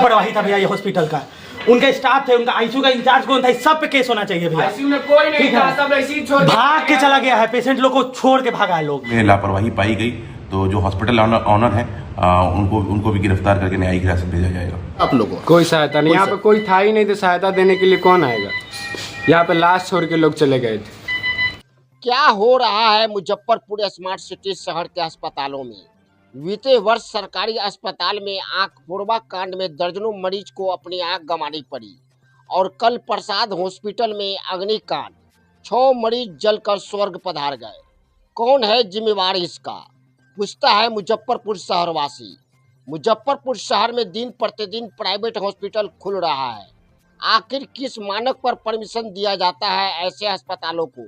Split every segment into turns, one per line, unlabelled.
लापरवाही था भैया ये हॉस्पिटल का। उनके स्टाफ थे, उनका आईसीयू का इंचार्ज कौन था, इस सब पे केस होना चाहिए भैया।
आईसीयू में कोई नहीं था, सब ऐसे ही छोड़
भाग के चला गया है, पेशेंट लोग को छोड़ के भागा है लोग।
लापरवाही पाई गई तो जो हॉस्पिटल ऑनर है उनको भी गिरफ्तार करके न्यायिक हिरासत भेजा जाएगा।
आप लोगों
कोई सहायता नहीं, यहाँ पे कोई था ही नहीं, तो सहायता देने के लिए कौन आएगा। यहाँ पे लाश छोड़ के लोग चले गए थे।
क्या हो रहा है मुजफ्फरपुर स्मार्ट सिटी शहर के अस्पतालों में? बीते वर्ष सरकारी अस्पताल में आंख फोड़वा कांड में दर्जनों मरीज को अपनी आंख गंवानी पड़ी और कल प्रसाद हॉस्पिटल में अग्निकांड, 6 मरीज जलकर स्वर्ग पधार गए। कौन है जिम्मेवार इसका, पूछता है मुजफ्फरपुर शहरवासी। मुजफ्फरपुर शहर में दिन प्रतिदिन प्राइवेट हॉस्पिटल खुल रहा है। आखिर किस मानक पर परमिशन दिया जाता है ऐसे अस्पतालों को?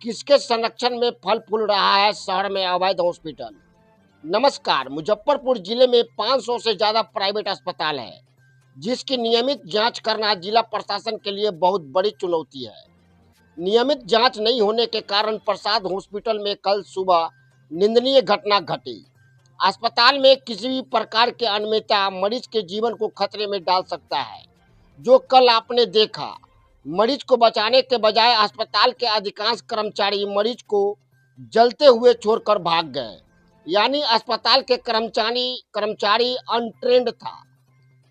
किसके संरक्षण में फल फूल रहा है शहर में अवैध हॉस्पिटल? नमस्कार, मुजफ्फरपुर जिले में 500 से ज़्यादा प्राइवेट अस्पताल है, जिसकी नियमित जांच करना जिला प्रशासन के लिए बहुत बड़ी चुनौती है। नियमित जांच नहीं होने के कारण प्रसाद हॉस्पिटल में कल सुबह निंदनीय घटना घटी। अस्पताल में किसी भी प्रकार के अनियमितता मरीज के जीवन को खतरे में डाल सकता है। जो कल आपने देखा, मरीज को बचाने के बजाय अस्पताल के अधिकांश कर्मचारी मरीज को जलते हुए छोड़कर भाग गए, यानी अस्पताल के कर्मचारी अनट्रेंड था।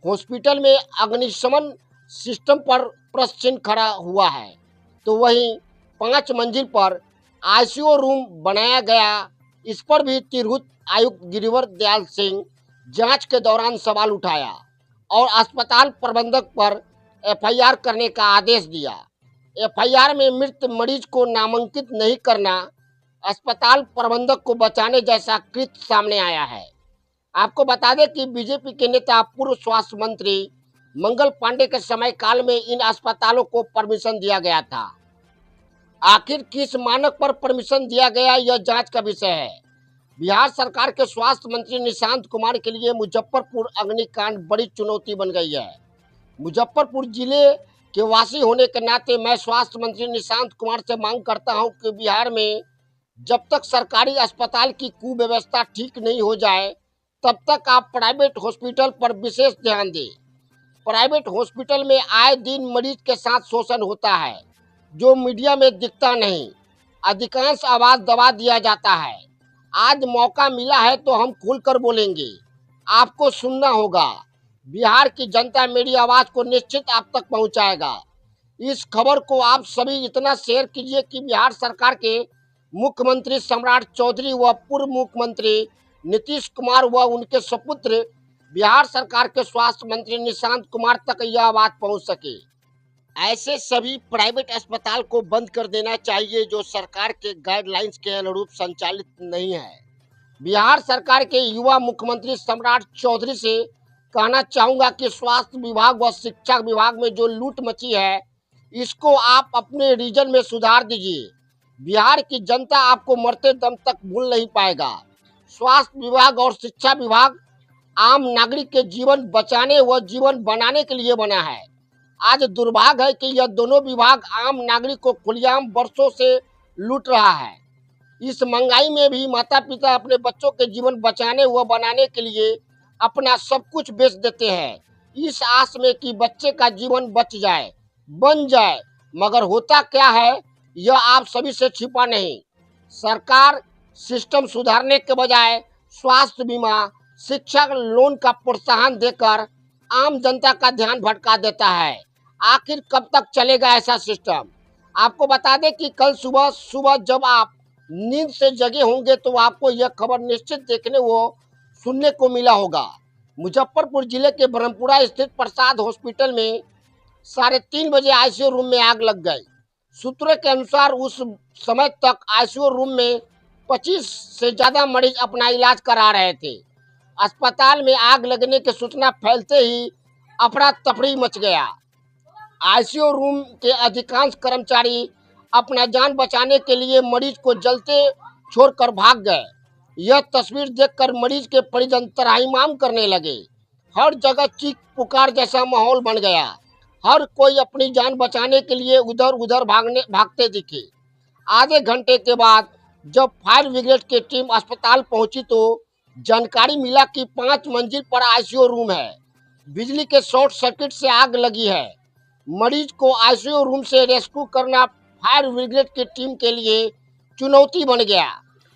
हॉस्पिटल में अग्निशमन सिस्टम पर प्रश्न चिन्ह खड़ा हुआ है, तो वहीं 5 मंजिल पर आईसीयू रूम बनाया गया, इस पर भी तिरहुत आयुक्त गिरिवर दयाल सिंह जांच के दौरान सवाल उठाया और अस्पताल प्रबंधक पर एफआईआर करने का आदेश दिया। एफआईआर में मृत मरीज को नामांकित नहीं करना अस्पताल प्रबंधक को बचाने जैसा कृत्य सामने आया है। आपको बता दें कि बीजेपी के नेता पूर्व स्वास्थ्य मंत्री मंगल पांडे के समय काल में इन अस्पतालों को परमिशन दिया गया था। आखिर किस मानक पर परमिशन दिया गया, यह जांच का विषय है। बिहार सरकार के स्वास्थ्य मंत्री निशांत कुमार के लिए मुजफ्फरपुर अग्निकांड बड़ी चुनौती बन गई है। मुजफ्फरपुर जिले के वासी होने के नाते मैं स्वास्थ्य मंत्री निशांत कुमार से मांग करता हूं कि बिहार में जब तक सरकारी अस्पताल की कुव्यवस्था ठीक नहीं हो जाए, तब तक आप प्राइवेट हॉस्पिटल पर विशेष ध्यान दें। प्राइवेट हॉस्पिटल में आए दिन मरीज के साथ शोषण होता है, जो मीडिया में दिखता नहीं। अधिकांश आवाज दबा दिया जाता है। आज मौका मिला है तो हम खुलकर बोलेंगे, आपको सुनना होगा। बिहार की जनता मेरी आवाज को निश्चित आप तक पहुंचाएगा। इस खबर को आप सभी इतना शेयर कीजिए कि बिहार सरकार के मुख्यमंत्री सम्राट चौधरी व पूर्व मुख्यमंत्री नीतीश कुमार व उनके सुपुत्र बिहार सरकार के स्वास्थ्य मंत्री निशांत कुमार तक यह बात पहुंच सके। ऐसे सभी प्राइवेट अस्पताल को बंद कर देना चाहिए जो सरकार के गाइडलाइंस के अनुरूप संचालित नहीं है। बिहार सरकार के युवा मुख्यमंत्री सम्राट चौधरी से कहना चाहूँगा कि स्वास्थ्य विभाग व शिक्षा विभाग में जो लूट मची है, इसको आप अपने रीजन में सुधार दीजिए। बिहार की जनता आपको मरते दम तक भूल नहीं पाएगा। स्वास्थ्य विभाग और शिक्षा विभाग आम नागरिक के जीवन बचाने व जीवन बनाने के लिए बना है। आज दुर्भाग्य है कि यह दोनों विभाग आम नागरिक को खुलेआम वर्षों से लूट रहा है। इस महंगाई में भी माता पिता अपने बच्चों के जीवन बचाने व बनाने के लिए अपना सब कुछ बेच देते हैं, इस आस में कि बच्चे का जीवन बच जाए, बन जाए। मगर होता क्या है, यह आप सभी से छिपा नहीं। सरकार सिस्टम सुधारने के बजाय स्वास्थ्य बीमा, शिक्षा लोन का प्रोत्साहन देकर आम जनता का ध्यान भटका देता है। आखिर कब तक चलेगा ऐसा सिस्टम? आपको बता दें कि कल सुबह जब आप नींद से जगे होंगे तो आपको यह खबर निश्चित देखने व सुनने को मिला होगा। मुजफ्फरपुर जिले के ब्रह्मपुरा स्थित प्रसाद हॉस्पिटल में 3:30 बजे आईसीयू रूम में आग लग गई। सूत्रों के अनुसार उस समय तक आईसीयू रूम में 25 से ज़्यादा मरीज अपना इलाज करा रहे थे। अस्पताल में आग लगने की सूचना फैलते ही अफरा तफरी मच गया। आईसीयू रूम के अधिकांश कर्मचारी अपना जान बचाने के लिए मरीज को जलते छोड़कर भाग गए। यह तस्वीर देखकर मरीज के परिजन त्राहिमाम करने लगे। हर जगह चीख पुकार जैसा माहौल बन गया। हर कोई अपनी जान बचाने के लिए उधर उधर भागते दिखे। आधे घंटे के बाद जब फायर ब्रिगेड की टीम अस्पताल पहुंची तो जानकारी मिला कि 5 मंजिल पर आईसीयू रूम है, बिजली के शॉर्ट सर्किट से आग लगी है। मरीज को आईसीयू रूम से रेस्क्यू करना फायर ब्रिगेड की टीम के लिए चुनौती बन गया।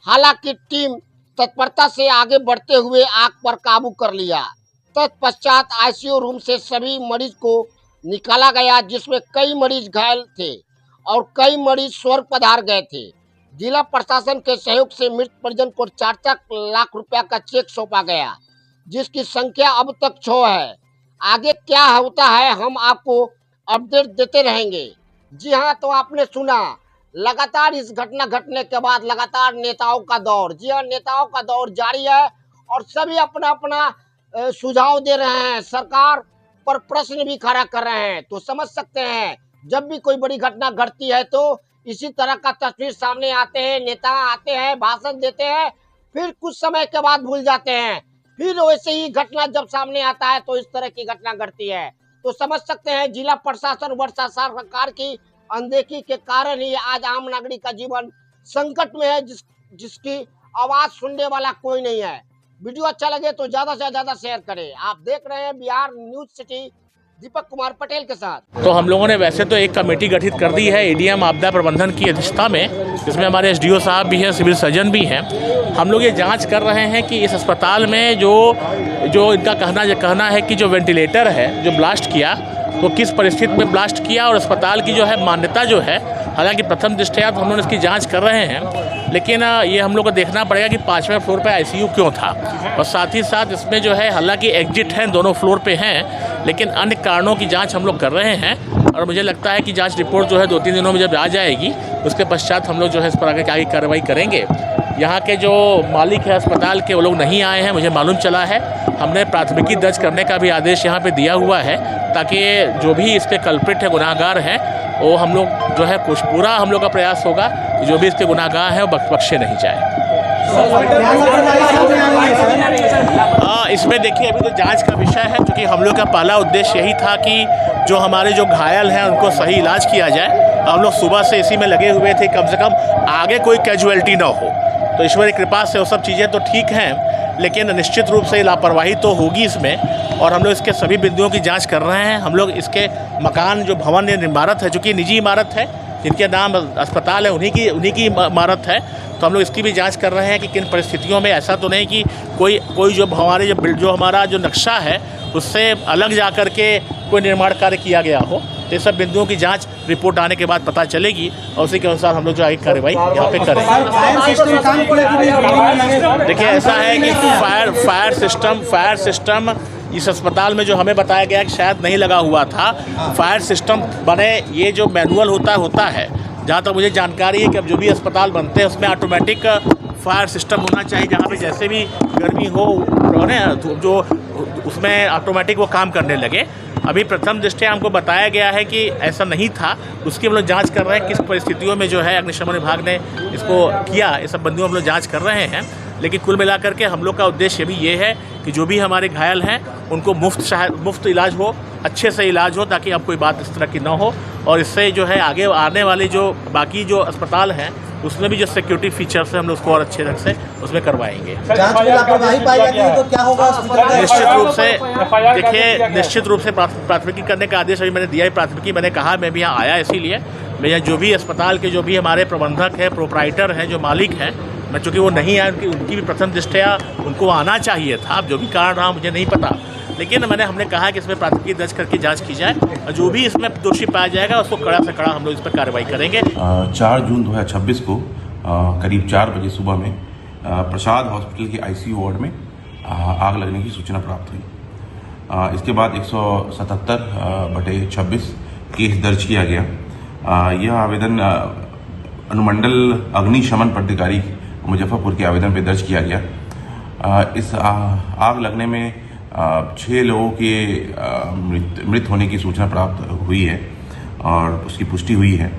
हालांकि टीम तत्परता से आगे बढ़ते हुए आग पर काबू कर लिया। तत्पश्चात आईसीयू रूम से सभी मरीज को निकाला गया, जिसमें कई मरीज घायल थे और कई मरीज स्वर्ग पधार गए थे। जिला प्रशासन के सहयोग से मृत परिजन को 4 लाख रुपया का चेक सौंपा गया, जिसकी संख्या अब तक 6 है। आगे क्या होता है हम आपको अपडेट देते रहेंगे। जी हाँ, तो आपने सुना, लगातार इस घटना घटने के बाद लगातार नेताओं का दौर, जी हाँ, नेताओं का दौर जारी है और सभी अपना अपना सुझाव दे रहे हैं, सरकार पर प्रश्न भी खड़ा कर रहे हैं। तो समझ सकते हैं, जब भी कोई बड़ी घटना घटती है तो इसी तरह का तस्वीर सामने आते हैं, नेता आते हैं, भाषण देते हैं, फिर कुछ समय के बाद भूल जाते हैं, फिर वैसे ही घटना जब सामने आता है तो इस तरह की घटना घटती है। तो समझ सकते हैं, जिला प्रशासन वर्षा सरकार की अनदेखी के कारण ही आज आम नागरिक का जीवन संकट में है, जिसकी आवाज सुनने वाला कोई नहीं है। वीडियो अच्छा लगे तो ज्यादा से ज्यादा शेयर करें। आप देख रहे हैं बिहार न्यूज सिटी, दीपक कुमार पटेल के साथ।
तो हम लोगों ने वैसे तो एक कमेटी गठित कर दी है एडीएम आपदा प्रबंधन की अध्यक्षता में, जिसमें हमारे एसडीओ साहब भी हैं, सिविल सर्जन भी हैं। हम लोग ये जांच कर रहे हैं कि इस अस्पताल में जो इनका कहना है कि जो वेंटिलेटर है जो ब्लास्ट किया, वो किस परिस्थिति में ब्लास्ट किया और अस्पताल की जो है मान्यता जो है, हालांकि प्रथम दृष्टया तो हम लोग इसकी जांच कर रहे हैं, लेकिन ये हम लोग को देखना पड़ेगा कि 5वें फ्लोर पे आईसीयू क्यों था। और साथ ही साथ इसमें जो है, हालांकि एग्जिट हैं दोनों फ्लोर पे हैं, लेकिन अन्य कारणों की जांच हम लोग कर रहे हैं और मुझे लगता है कि जांच रिपोर्ट जो है 2-3 दिनों में जब आ जाएगी, उसके पश्चात हम लोग जो है इस पर आगे कार्रवाई करेंगे। यहाँ के जो मालिक है अस्पताल के, वो लोग नहीं आए हैं, मुझे मालूम चला है। हमने प्राथमिकी दर्ज करने का भी आदेश यहाँ पे दिया हुआ है, ताकि जो भी इस पे कल्प्रिट है, गुनाहगार हैं, वो हम लोग जो है कुछ पूरा हम लोग का प्रयास होगा कि जो भी इसके गुनाहगार हैं वो बख्शे नहीं जाए। इसमें देखिए, अभी तो जांच का विषय है, क्योंकि हम लोग का पहला उद्देश्य यही था कि जो हमारे जो घायल हैं उनको सही इलाज किया जाए। हम लोग सुबह से इसी में लगे हुए थे, कम से कम आगे कोई कैजुअलिटी ना हो। तो ईश्वर की कृपा से वो सब चीज़ें तो ठीक हैं, लेकिन निश्चित रूप से लापरवाही तो होगी इसमें, और हम लोग इसके सभी बिंदुओं की जांच कर रहे हैं। हम लोग इसके मकान जो भवन इमारत है, चूँकि निजी इमारत है, जिनके नाम अस्पताल है, उन्हीं की इमारत है, तो हम लोग इसकी भी जांच कर रहे हैं कि किन परिस्थितियों में, ऐसा तो नहीं कि कोई जो हमारे जो हमारा जो नक्शा है उससे अलग जा कर के कोई निर्माण कार्य किया गया हो। तो ये सब बिंदुओं की जांच रिपोर्ट आने के बाद पता चलेगी और उसी के अनुसार हम लोग जो आगे कार्रवाई यहाँ पे करेंगे। देखिए, ऐसा है कि फायर सिस्टम इस अस्पताल में जो हमें बताया गया कि शायद नहीं लगा हुआ था। फायर सिस्टम बने, ये जो मैनुअल होता है, जहाँ तक मुझे जानकारी है कि अब जो भी अस्पताल बनते हैं उसमें ऑटोमेटिक फायर सिस्टम होना चाहिए, जहाँ पे जैसे भी गर्मी हो जो उसमें ऑटोमेटिक वो काम करने लगे। अभी प्रथम दृष्टया हमको बताया गया है कि ऐसा नहीं था, उसकी हम लोग जांच कर रहे हैं किस परिस्थितियों में जो है अग्निशमन विभाग ने इसको किया। ये सब बिंदुओं हम लोग जांच कर रहे हैं, लेकिन कुल मिलाकर के हम लोग का उद्देश्य भी ये है कि जो भी हमारे घायल हैं उनको मुफ्त इलाज हो, अच्छे से इलाज हो, ताकि अब कोई बात इस तरह की ना हो। और इससे जो है आगे आने वाले जो बाकी जो अस्पताल हैं उसमें भी जो सिक्योरिटी फीचर्स है हम लोग उसको और अच्छे ढंग से उसमें करवाएंगे।
तो क्या होगा?
निश्चित रूप से देखिए, निश्चित रूप से प्राथमिकी करने का आदेश अभी मैंने दिया है। प्राथमिकी मैंने कहा, मैं भी यहाँ आया इसीलिए, मैं यहाँ जो भी अस्पताल के जो भी हमारे प्रबंधक हैं, प्रोप्राइटर हैं, जो मालिक हैं, मैं चूँकि वो नहीं आए, उनकी भी प्रथम दृष्टया उनको आना चाहिए था। अब जो भी कारण रहा मुझे नहीं पता, लेकिन हमने कहा कि इसमें प्राथमिकी दर्ज करके जांच की जाए और जो भी इसमें दोषी पाया जाएगा उसको कड़ा से कड़ा हम लोग इस पर कार्रवाई करेंगे।
4 जून 2026 को करीब 4 बजे सुबह में प्रसाद हॉस्पिटल के आईसीयू वार्ड में आग लगने की सूचना प्राप्त हुई। इसके बाद 177/26 केस दर्ज किया गया। यह आवेदन अनुमंडल अग्निशमन पदाधिकारी मुजफ्फरपुर के आवेदन पर दर्ज किया गया। इस आग लगने में 6 लोगों के मृत होने की सूचना प्राप्त हुई है और उसकी पुष्टि हुई है।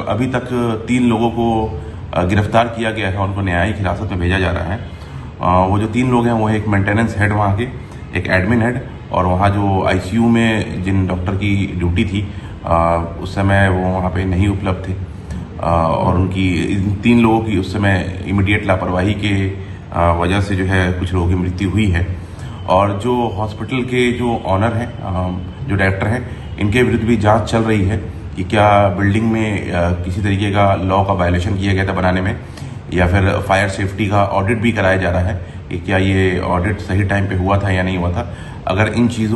अभी तक 3 लोगों को गिरफ्तार किया गया है, उनको न्यायिक हिरासत में भेजा जा रहा है। वो जो 3 लोग हैं वो एक मेंटेनेंस हेड वहाँ के, एक एडमिन हेड, और वहाँ जो आईसीयू में जिन डॉक्टर की ड्यूटी थी उस समय वो वहाँ पे नहीं उपलब्ध थे, और उनकी इन 3 लोगों की उस समय इमीडिएट लापरवाही के वजह से जो है कुछ लोगों की मृत्यु हुई है। और जो हॉस्पिटल के जो ऑनर हैं, जो डायरेक्टर हैं, इनके विरुद्ध भी जांच चल रही है कि क्या बिल्डिंग में किसी तरीके का लॉ का वायलेशन किया गया था बनाने में, या फिर फायर सेफ्टी का ऑडिट भी कराया जा रहा है कि क्या ये ऑडिट सही टाइम पे हुआ था या नहीं हुआ था। अगर इन चीज़ों